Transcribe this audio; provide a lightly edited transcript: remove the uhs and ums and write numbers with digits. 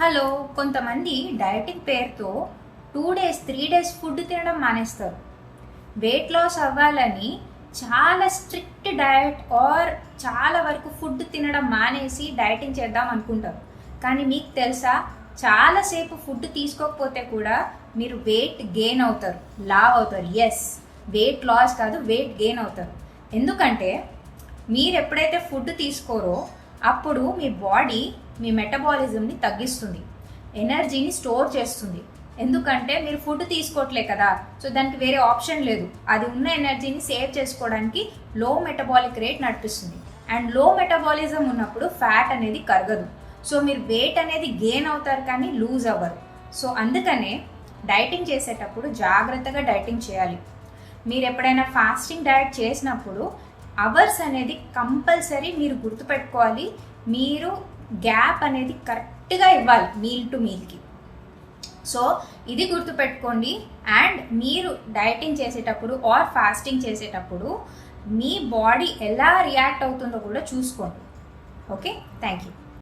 Hello, కొంతమంది dieting పేరుతో 2 days 3 days food తినడం మానేస్తారు. వెయిట్ లాస్ అవ్వాలని చాలా స్ట్రిక్ట్ డయట్ ఆర్ చాలా వరకు ఫుడ్ తినడం మానేసి డైటింగ్ చేద్దాం అనుకుంటారు. కానీ మీకు తెలుసా, చాలాసేపు ఫుడ్ తీసుకోకపోతే కూడా మీరు వెయిట్ గెయిన్ అవుతారు, లావ్ అవుతారు. ఎస్, వెయిట్ లాస్ కాదు, వెయిట్ గెయిన్ అవుతారు. ఎందుకంటే మీరు ఎప్పుడైతే ఫుడ్ తీసుకోరో అప్పుడు మీ బాడీ మీ మెటబాలిజంని తగ్గిస్తుంది, ఎనర్జీని స్టోర్ చేస్తుంది. ఎందుకంటే మీరు ఫుడ్ తీసుకోవట్లే కదా, సో దానికి వేరే ఆప్షన్ లేదు. అది ఉన్న ఎనర్జీని సేవ్ చేసుకోవడానికి లో మెటబాలిక్ రేట్ నడిపిస్తుంది. అండ్ లో మెటబాలిజం ఉన్నప్పుడు ఫ్యాట్ అనేది కరగదు. సో మీరు వెయిట్ అనేది గెయిన్ అవుతారు కానీ లూజ్ అవ్వరు. సో అందుకనే డైటింగ్ చేసేటప్పుడు జాగ్రత్తగా డైటింగ్ చేయాలి. మీరు ఎప్పుడైనా ఫాస్టింగ్ డయట్ చేసినప్పుడు అవర్స్ అనేది కంపల్సరీ మీరు గుర్తుపెట్టుకోవాలి. మీరు గ్యాప్ అనేది కరెక్ట్గా ఇవ్వాలి మీల్ టు మీల్కి. సో ఇది గుర్తుపెట్టుకోండి. అండ్ మీరు డైటింగ్ చేసేటప్పుడు ఆర్ ఫాస్టింగ్ చేసేటప్పుడు మీ బాడీ ఎలా రియాక్ట్ అవుతుందో కూడా చూసుకోండి. Okay, thank you.